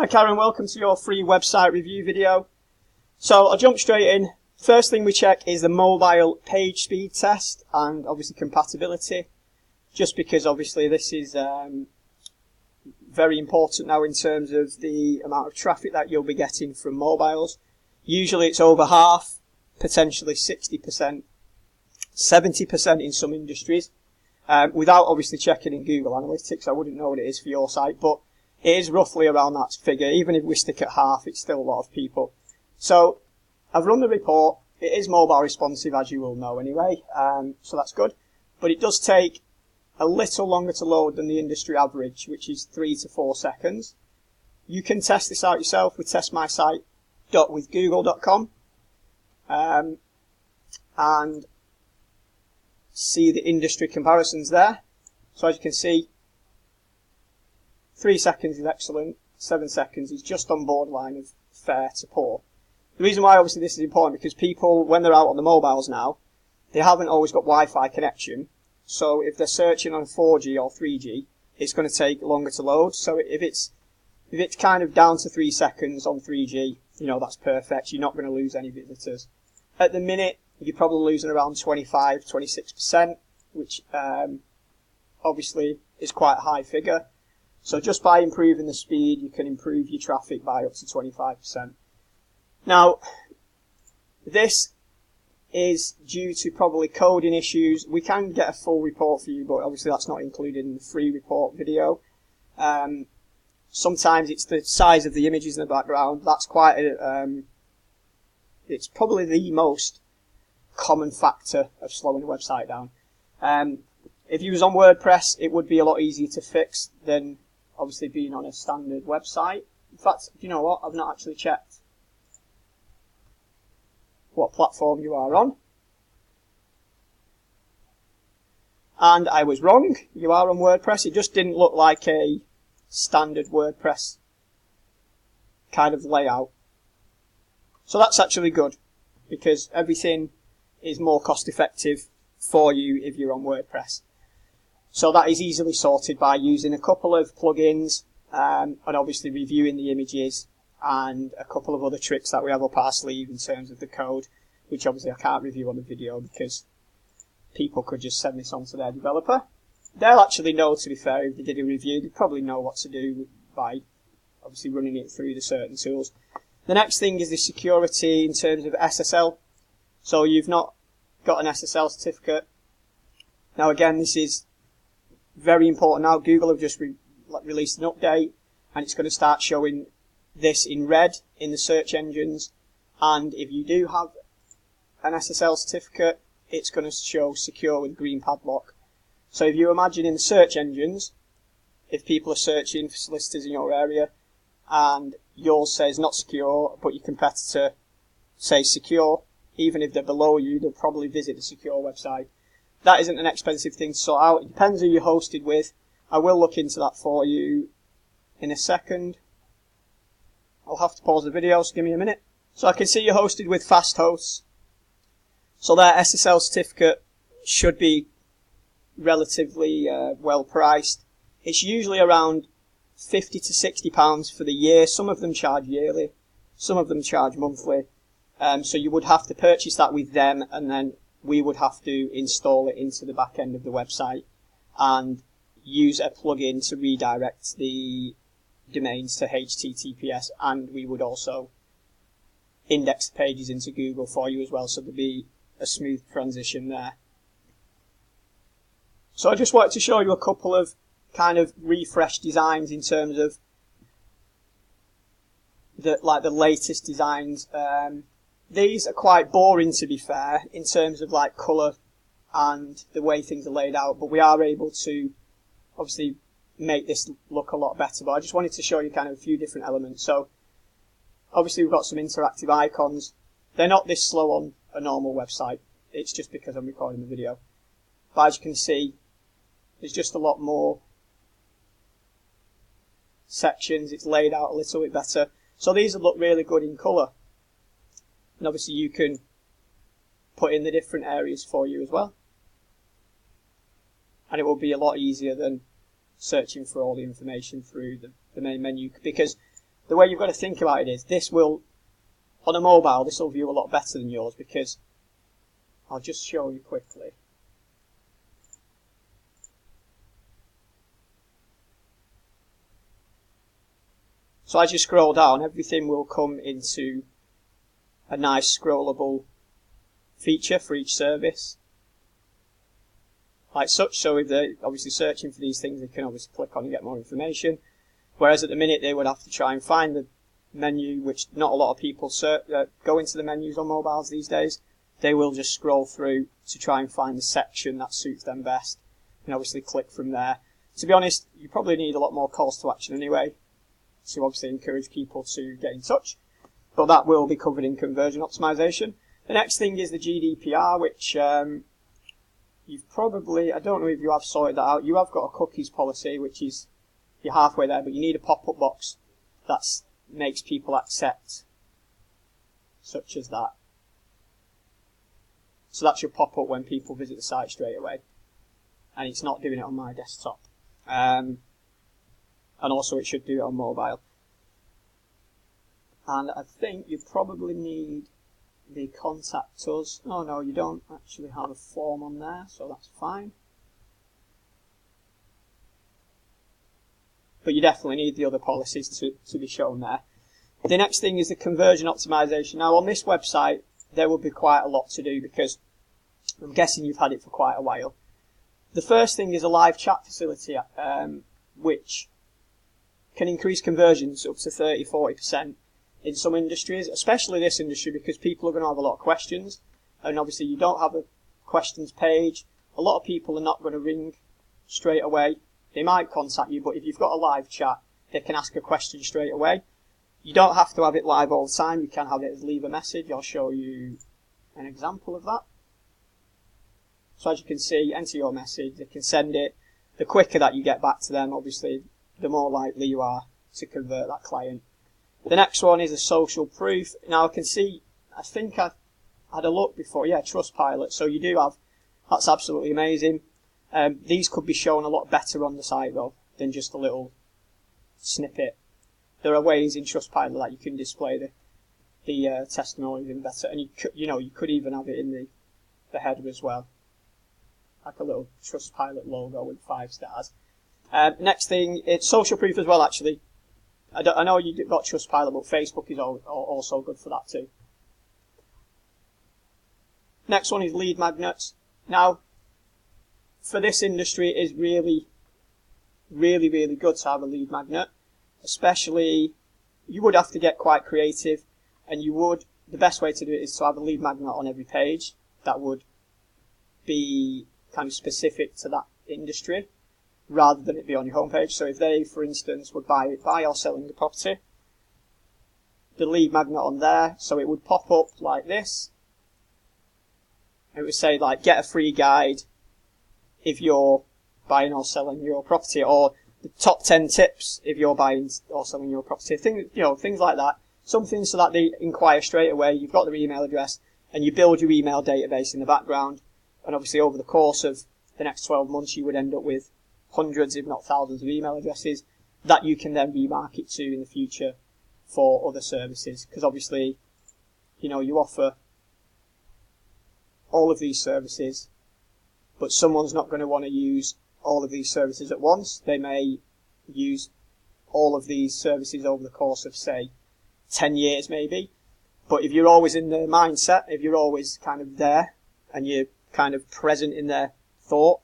Hi Karen, welcome to your free website review video. So I'll jump straight in. First thing we check is the mobile page speed test and obviously compatibility, just because obviously this is very important now in terms of the amount of traffic that you'll be getting from mobiles. Usually it's over half, potentially 60%, 70% in some industries. Without obviously checking in Google Analytics, I wouldn't know what it is for your site, but it is roughly around that figure. Even if we stick at half, it's still a lot of people. So I've run the report. It is mobile responsive, as you will know anyway, so that's good. But it does take a little longer to load than the industry average, which is 3 to 4 seconds. You can test this out yourself with testmysite.withgoogle.com and see the industry comparisons there. So as you can see, 3 seconds is excellent, 7 seconds is just on borderline of fair to poor. The reason why obviously this is important because people, when they're out on the mobiles now, they haven't always got Wi-Fi connection. So if they're searching on 4G or 3G, it's going to take longer to load. So if it's kind of down to 3 seconds on 3G, you know, that's perfect. You're not going to lose any visitors. At the minute, you're probably losing around 25, 26%, which obviously is quite a high figure. So just by improving the speed, you can improve your traffic by up to 25%. Now, this is due to probably coding issues. We can get a full report for you, but obviously that's not included in the free report video. Sometimes it's the size of the images in the background. That's quite it's probably the most common factor of slowing a website down. If you was on WordPress, it would be a lot easier to fix than obviously being on a standard website. In fact, you know what? I've not actually checked what platform you are on. And I was wrong. You are on WordPress. It just didn't look like a standard WordPress kind of layout. So that's actually good, because everything is more cost effective for you if you're on WordPress. So that is easily sorted by using a couple of plugins and obviously reviewing the images and a couple of other tricks that we have up our sleeve in terms of the code, which obviously I can't review on the video because people could just send this on to their developer. They'll actually know, to be fair, if they did a review, they'd probably know what to do by obviously running it through the certain tools. The next thing is the security in terms of SSL. So you've not got an SSL certificate. Now again, this is very important now. Google have just released an update and it's going to start showing this in red in the search engines. And if you do have an SSL certificate, it's going to show secure with green padlock. So if you imagine in the search engines, if people are searching for solicitors in your area and yours says not secure, but your competitor says secure, even if they're below you, they'll probably visit the secure website. That isn't an expensive thing to sort out. It depends who you're hosted with. I will look into that for you in a second. I'll have to pause the video, so give me a minute. So I can see you're hosted with fast hosts. So their SSL certificate should be relatively well priced. It's usually around £50 to £60 for the year. Some of them charge yearly, some of them charge monthly. So you would have to purchase that with them, and then we would have to install it into the back end of the website and use a plugin to redirect the domains to HTTPS, and we would also index the pages into Google for you as well, so there'd be a smooth transition there. So I just wanted to show you a couple of kind of refreshed designs in terms of the latest designs. These are quite boring, to be fair, in terms of like colour and the way things are laid out, but we are able to obviously make this look a lot better. But I just wanted to show you kind of a few different elements. So obviously we've got some interactive icons. They're not this slow on a normal website. It's just because I'm recording the video. But as you can see, there's just a lot more sections. It's laid out a little bit better. So these look really good in colour. And obviously you can put in the different areas for you as well. And it will be a lot easier than searching for all the information through the main menu, because the way you've got to think about it is this will, on a mobile, this will view a lot better than yours, because I'll just show you quickly. So as you scroll down, everything will come into a nice scrollable feature for each service, like such. So if they're obviously searching for these things, they can obviously click on and get more information. Whereas at the minute they would have to try and find the menu, which not a lot of people go into the menus on mobiles these days. They will just scroll through to try and find the section that suits them best, and obviously click from there. To be honest, you probably need a lot more calls to action anyway, to obviously encourage people to get in touch, but that will be covered in conversion optimization. The next thing is the GDPR, which you've probably, I don't know if you have sorted that out. You have got a cookies policy, which is, you're halfway there, but you need a pop-up box that makes people accept, such as that. So that should pop up when people visit the site straight away, and it's not doing it on my desktop. And also it should do it on mobile. And I think you probably need the contact us. Oh no, you don't actually have a form on there, so that's fine. But you definitely need the other policies to be shown there. The next thing is the conversion optimization. Now on this website, there will be quite a lot to do, because I'm guessing you've had it for quite a while. The first thing is a live chat facility, which can increase conversions up to 30-40% in some industries, especially this industry, because people are going to have a lot of questions, and obviously you don't have a questions page. A lot of people are not going to ring straight away. They might contact you, but if you've got a live chat, they can ask a question straight away. You don't have to have it live all the time. You can have it as leave a message. I'll show you an example of that. So as you can see, enter your message, they can send it. The quicker that you get back to them, obviously, the more likely you are to convert that client. The next one is a social proof. Now I can see, I think I had a look before, yeah, Trustpilot. So you do have, that's absolutely amazing. These could be shown a lot better on the site though, than just a little snippet. There are ways in Trustpilot that you can display the testimonials in better, and you could even have it in the header as well, like a little Trustpilot logo with 5 stars. Next thing, it's social proof as well. Actually, I know you've got Trustpilot, but Facebook is also good for that too. Next one is lead magnets. Now, for this industry, it is really, really, really good to have a lead magnet. Especially, you would have to get quite creative, and the best way to do it is to have a lead magnet on every page that would be kind of specific to that industry, rather than it be on your homepage. So if they, for instance, would buy or selling a property, the lead magnet on there, so it would pop up like this. It would say, like, get a free guide if you're buying or selling your property, or the top 10 tips if you're buying or selling your property. Things like that. Something so that they inquire straight away. You've got their email address, and you build your email database in the background. And obviously over the course of the next 12 months, you would end up with hundreds, if not thousands, of email addresses that you can then remarket to in the future for other services. Because obviously, you offer all of these services, but someone's not going to want to use all of these services at once. They may use all of these services over the course of, say, 10 years maybe. But if you're always in their mindset, if you're always kind of there, and you're kind of present in their thought,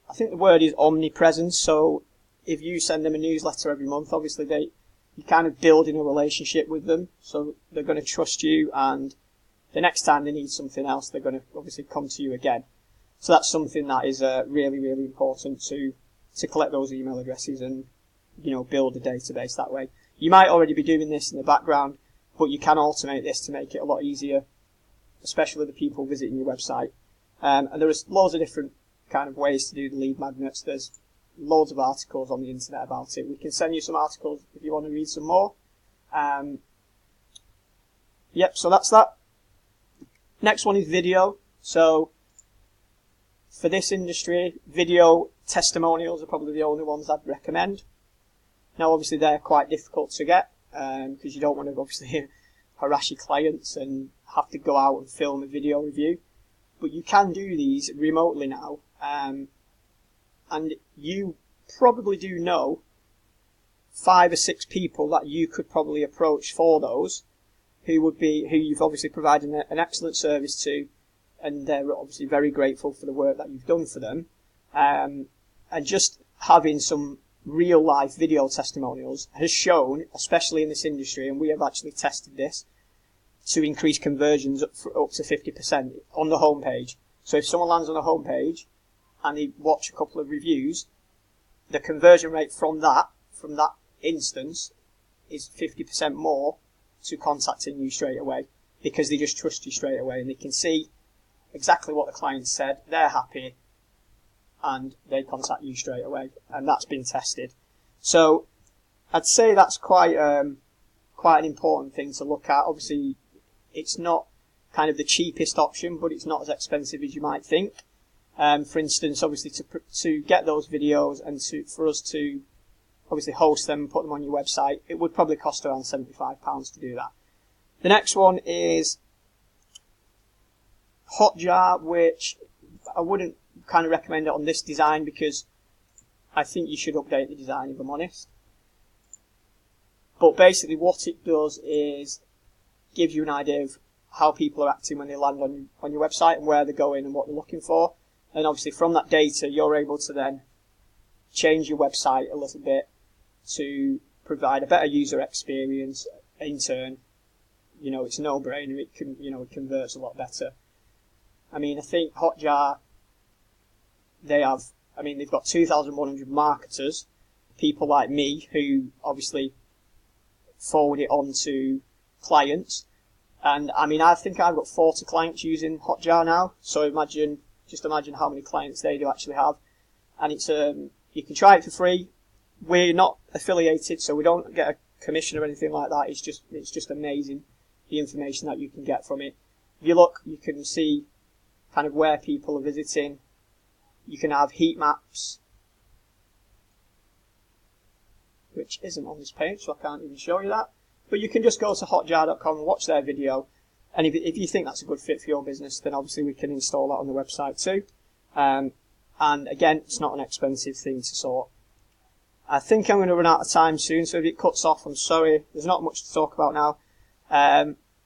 I think the word is omnipresence. So if you send them a newsletter every month, obviously you're kind of building a relationship with them, so they're going to trust you, and the next time they need something else, they're going to obviously come to you again. So that's something that is really, really important to collect those email addresses and, build a database that way. You might already be doing this in the background, but you can automate this to make it a lot easier, especially the people visiting your website. And there's loads of different kind of ways to do the lead magnets. There's loads of articles on the internet about it. We can send you some articles if you want to read some more. So that's that. Next one is video. So for this industry, video testimonials are probably the only ones I'd recommend. Now obviously they're quite difficult to get. because you don't want to obviously harass your clients and have to go out and film a video review. But you can do these remotely now, and you probably do know 5 or 6 people that you could probably approach for those, who you've obviously provided an excellent service to, and they're obviously very grateful for the work that you've done for them. And just having some real life video testimonials has shown, especially in this industry, and we have actually tested this, to increase conversions up to 50% on the homepage. So if someone lands on the homepage and they watch a couple of reviews, the conversion rate from that instance is 50% more to contacting you straight away, because they just trust you straight away and they can see exactly what the client said, they're happy, and they contact you straight away, and that's been tested. So I'd say that's quite an important thing to look at. Obviously, it's not kind of the cheapest option, but it's not as expensive as you might think. For instance, obviously to get those videos and for us to obviously host them and put them on your website, it would probably cost around £75 to do that. The next one is Hotjar, which I wouldn't kind of recommend it on this design, because I think you should update the design, if I'm honest. But basically what it does is gives you an idea of how people are acting when they land on your website and where they're going and what they're looking for. And obviously from that data, you're able to then change your website a little bit to provide a better user experience. In turn, it's a no-brainer. It converts a lot better. I mean, I think Hotjar, they've got 2,100 marketers, people like me who obviously forward it on to clients. And I mean, I think I've got 40 clients using Hotjar now. So just imagine how many clients they do actually have. And it's you can try it for free. We're not affiliated, so we don't get a commission or anything like that. It's just amazing, the information that you can get from it. If you look, you can see kind of where people are visiting. You can have heat maps, which isn't on this page, so I can't even show you that. But you can just go to hotjar.com and watch their video. And if you think that's a good fit for your business, then obviously we can install that on the website too. And again, it's not an expensive thing to sort. I think I'm going to run out of time soon, so if it cuts off, I'm sorry. There's not much to talk about now.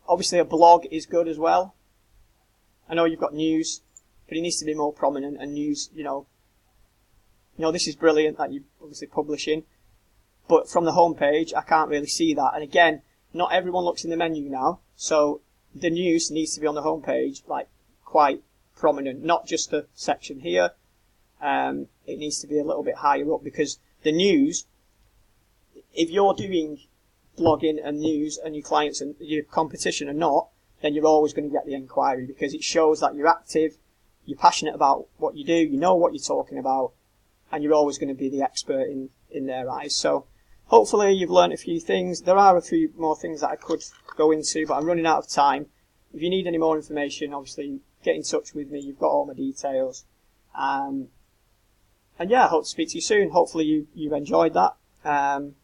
Obviously a blog is good as well. I know you've got news, but it needs to be more prominent, and news, this is brilliant that you're obviously publishing, but from the homepage, I can't really see that. And again, not everyone looks in the menu now, so the news needs to be on the homepage, like quite prominent, not just the section here. It needs to be a little bit higher up, because the news, if you're doing blogging and news and your clients and your competition are not, then you're always going to get the inquiry, because it shows that you're active, you're passionate about what you do, you know what you're talking about, and you're always going to be the expert in their eyes. So hopefully you've learned a few things. There are a few more things that I could go into, but I'm running out of time. If you need any more information, obviously get in touch with me. You've got all my details. And yeah, I hope to speak to you soon. Hopefully you've enjoyed that. And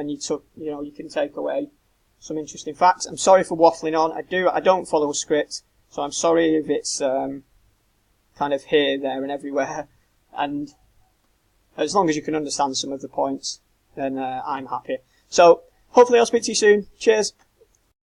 you can take away some interesting facts. I'm sorry for waffling on. I don't follow a script, so I'm sorry if it's kind of here, there and everywhere. And as long as you can understand some of the points, then I'm happy. So hopefully I'll speak to you soon. Cheers.